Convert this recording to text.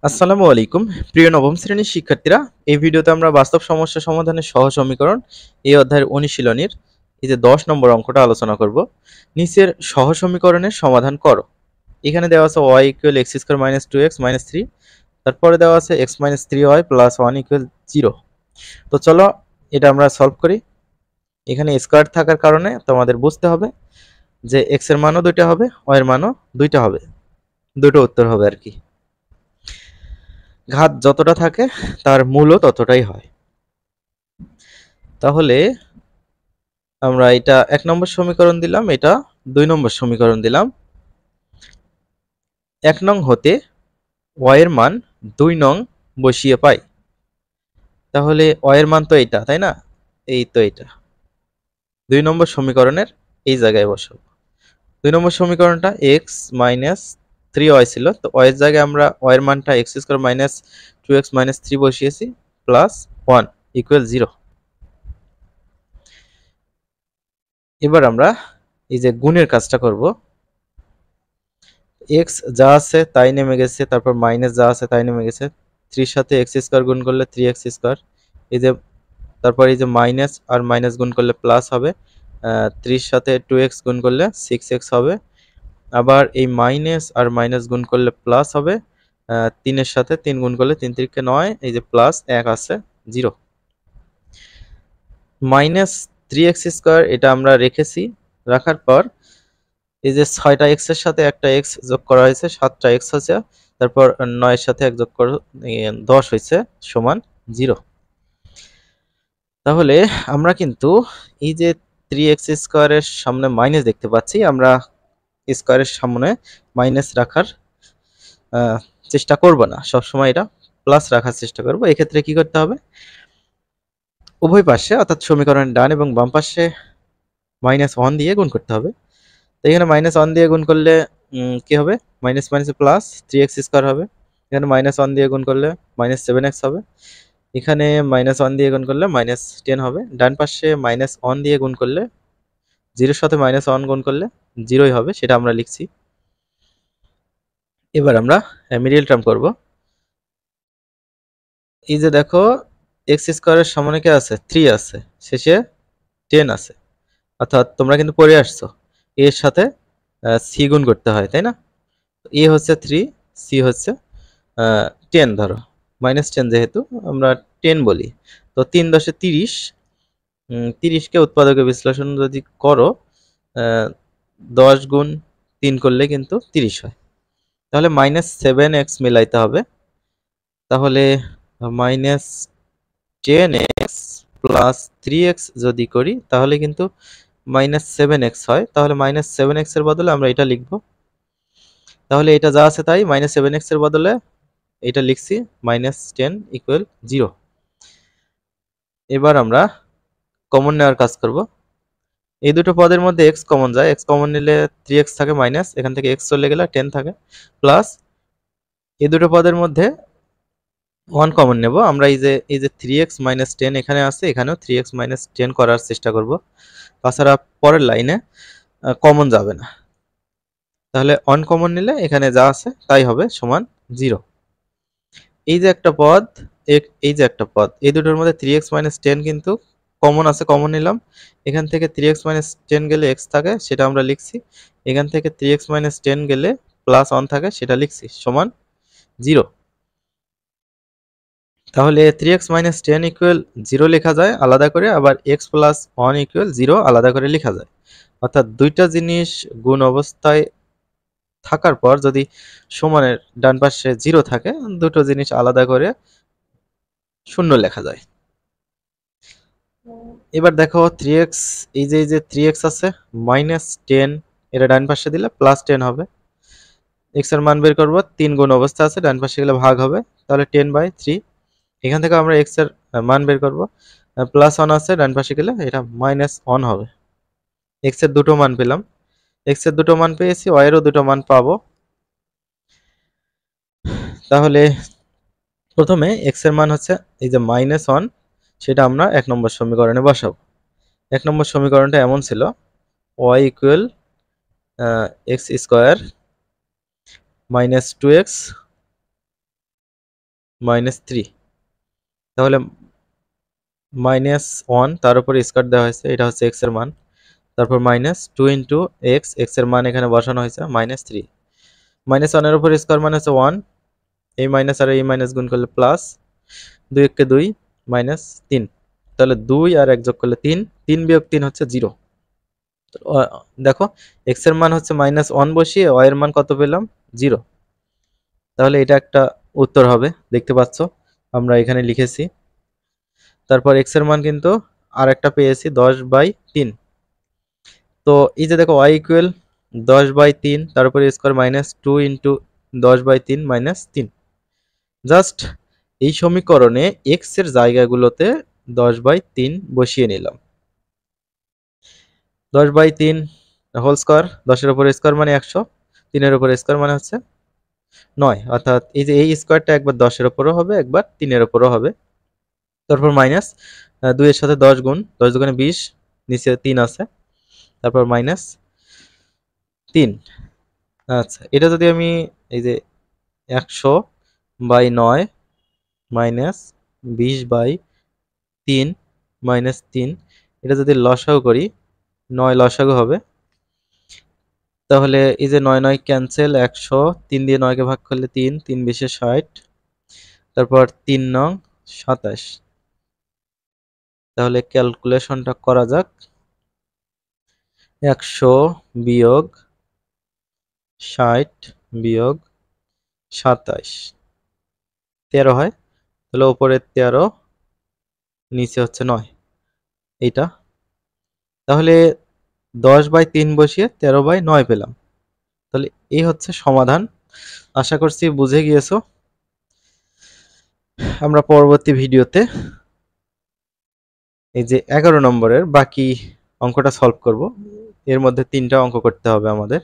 আসসালামু আলাইকুম প্রিয় নবম শ্রেণীর শিক্ষার্থীরা। এই ভিডিওতে আমরা বাস্তব সমস্যা সমাধানের সহজ সমীকরণ এই অধ্যায়ের অনুশীলনীর এই যে 10 নম্বর অঙ্কটা আলোচনা করব। নিচের সহজ সমীকরণের সমাধান করো। এখানে দেওয়া আছে y equal x square minus 2x minus 3, তারপরে দেওয়া আছে x minus 3y plus 1 equal 0। তো চলো এটা আমরা সলভ করি। এখানে স্কয়ার থাকার কারণে তোমাদের বুঝতে হবে যে x এর মানও দুইটা হবে, y এর মানও দুইটা হবে, দুটো উত্তর হবে আর কি। ঘাত যতটা থাকে তার মূলও ততটাই হয়। তাহলে আমরা এটা 1 নম্বর সমীকরণ দিলাম, এটা 2 নম্বর সমীকরণ দিলাম। 1 নং হতে y এর মান 2 নং বসিয়ে পাই। তাহলে y এর মান তো এইটা, তাই না? এই তো এটা 2 নম্বর সমীকরণের এই জায়গায় বসাবো। 2 নম্বর সমীকরণটা x মাইনাস 3y ছিল, তো y এর জায়গায় আমরা y এর মানটা x square minus 2x minus 3 বসিয়েছি প্লাস 1 ইকুয়াল 0। এবার আমরা এই যে গুণের কাজটা করব। এক্স যা আছে তাই নেমে গেছে, তারপর মাইনাস যা আছে তাই নেমে গেছে। 3 সাথে এক্স স্কয়ার গুণ করলে 3x স্কয়ার, এই যে তারপর এই যে মাইনাস আর মাইনাস গুণ করলে প্লাস হবে। 3 সাথে 2x গুণ করলে 6x হবে। আবার এই মাইনাস আর মাইনাস গুণ করলে প্লাস হবে। 3 এর সাথে 3 গুণ করলে 3 3 9, এই যে প্লাস 1 আছে 0। মাইনাস 3x স্কয়ার এটা আমরা রেখেছি, রাখার পর এই যে 6টা x এর সাথে একটা x যোগ করা হয়েছে, 7টা x হচ্ছে, তারপর 9 এর সাথে 1 যোগ করো 10 হয়েছে সমান 0। তাহলে আমরা কিন্তু এই যে 3x স্কয়ারের সামনে মাইনাস দেখতে পাচ্ছি, আমরা স্কয়ারের সামনে মাইনাস রাখার চেষ্টা করব না, সবসময় এটা প্লাস রাখার চেষ্টা করব। এক্ষেত্রে কি করতে হবে, উভয় পাশে অর্থাৎ সমীকরণের ডান এবং বাম পাশে -1 দিয়ে গুণ করতে হবে। তো এখানে -1 দিয়ে গুণ করলে কি হবে, মাইনাস মাইনাসে প্লাস 3x স্কয়ার হবে। এখানে -1 দিয়ে গুণ করলে -7x হবে। এখানে -1 দিয়ে গুণ করলে -10 হবে। ডান পাশে -1 দিয়ে গুণ করলে 0 এর সাথে -1 গুণ করলে 0ই হবে, সেটা আমরা লিখছি। এবার আমরা মিডল টার্ম করব। এই যে দেখো x স্কয়ারের সামনে কি আছে, 3 আছে, শেষে 10 আছে, অর্থাৎ তোমরা কিন্তু পড়ে আসছো এর সাথে c গুণ করতে হয়, তাই না? a হচ্ছে 3, c হচ্ছে 10, ধরো -10 যেহেতু আমরা 10 বলি। তো 3 10 30, 30কে উৎপাদকে বিশ্লেষণ যদি করো 10 গুণ 3 করলে কিন্তু 30 হয়। তাহলে -7x মিলাইতে হবে। তাহলে -10x প্লাস 3x যদি করি তাহলে কিন্তু -7x হয়। তাহলে -7x এর বদলে আমরা এটা লিখব। তাহলে এটা যা আছে তাই, -7x এর বদলে এটা লিখছি -10 ইকুয়াল 0। এবার আমরা কমন নেওয়ার কাজ করব। এই দুটো পদের মধ্যে x কমন যায়, x কমন নিলে 3x থাকে মাইনাস, এখান থেকে x চলে গেলে 10 থাকে, প্লাস এই দুটো পদের মধ্যে 1 কমন নেব আমরা। এই যে 3x - 10 এখানে আছে, এখানেও 3x - 10 করার চেষ্টা করব, তাছাড়া পরের লাইনে কমন যাবে না। তাহলে 1 কমন নিলে এখানে যা আছে তাই হবে সমান 0। এই যে একটা পদ, এই যে একটা পদ, এই দুটোর মধ্যে 3x - 10 কিন্তু কমন আছে, কমন নিলাম। এখান থেকে 3x - 10 গেলে x থাকে, সেটা আমরা লিখছি। এখান থেকে 3x - 10 গেলে +1 থাকে, সেটা লিখছি সমান 0। তাহলে 3x - 10 ইকুয়াল 0 লেখা যায় আলাদা করে, আবার x + 1 ইকুয়াল 0 আলাদা করে লেখা যায়। অর্থাৎ দুইটা জিনিস গুণ অবস্থায় থাকার পর যদি সমানের ডান পাশে 0 থাকে, দুটো জিনিস আলাদা করে 0 লেখা যায়। এবার দেখো 3x, এই যে 3x আছে, -10 এটা ডান পাশে দিলে +10 হবে। x এর মান বের করব, 3 গুণ অবস্থা আছে, ডান পাশে গেলে ভাগ হবে, তাহলে 10/3। এখান থেকে আমরা x এর মান বের করব, +1 আছে, ডান পাশে গেলে এটা -1 হবে। x এর দুটো মান পেলাম, x এর দুটো মান পেয়েছি, y এরও দুটো মান পাবো। তাহলে প্রথমে x এর মান হচ্ছে এই যে -1, সেটা আমরা 1 নম্বর সমীকরণে বসাবো। 1 নম্বর সমীকরণটা এমন ছিল, y equal x square -2x -3, তাহলে -1 তার উপরে স্কোয়ার দেওয়া হয়েছে, এটা হচ্ছে x এর মান, তারপর -2 ইন্টু x, x এর মান এখানে বসানো হয়েছে -3, -1 এর উপর স্কোয়ার মানে হচ্ছে 1, এই মাইনাস আর এই মাইনাস গুণ করলে প্লাস, 2 × 2 -3, তাহলে 2 আর 1 যোগ করলে 3, 3 বিয়োগ 3 হচ্ছে 0। দেখো x এর মান হচ্ছে -1 বসিয়ে y এর মান কত পেলাম? 0। তাহলে এটা একটা উত্তর হবে, দেখতে পাচ্ছ আমরা এখানে লিখেছি। তারপর x এর মান কিন্তু আর একটা পেয়েছি 10/3। তো এই যে দেখো y ইকুয়াল 10/3, তার উপরে স্কোয়ার -2 ইন্টু 10/3 -3, জাস্ট এই সমীকরণে x এর জায়গাগুলোতে 10/3 বসিয়ে নিলাম। 10/3 হোল স্কোয়ার, 10 এর উপর স্কোয়ার মানে 100, 3 এর উপর স্কোয়ার মানে হচ্ছে 9, অর্থাৎ এই যে এই স্কোয়ারটা একবার 10 এর উপরও হবে, একবার 3 এর উপরও হবে। তারপর মাইনাস 2 এর সাথে 10 গুণ, 10 দুগুণে 20, নিচে 3 আছে, তারপর -3। আচ্ছা, এটা যদি আমি এই যে 100/9 -20/3 -3, এটা যদি লসাগু করি, 9 লসাগু হবে, তাহলে এই যে 9 9 ক্যান্সেল, 100, 3 দিয়ে 9 কে ভাগ করলে 3, 3 20 60, তারপর 3 নং 27। তাহলে ক্যালকুলেশনটা করা যাক, 100 বিয়োগ 60 বিয়োগ 27, 13 হয়, তাহলে উপরে 13, নিচে হচ্ছে 9, এইটা। তাহলে 10/3 বসিয়ে 13/9 পেলাম। তাহলে এই হচ্ছে সমাধান। আশা করছি বুঝে গিয়েছো। আমরা পরবর্তী ভিডিওতে এই যে 11 নম্বরের বাকি অঙ্কটা সলভ করব। এর মধ্যে 3টা অঙ্ক করতে হবে আমাদের।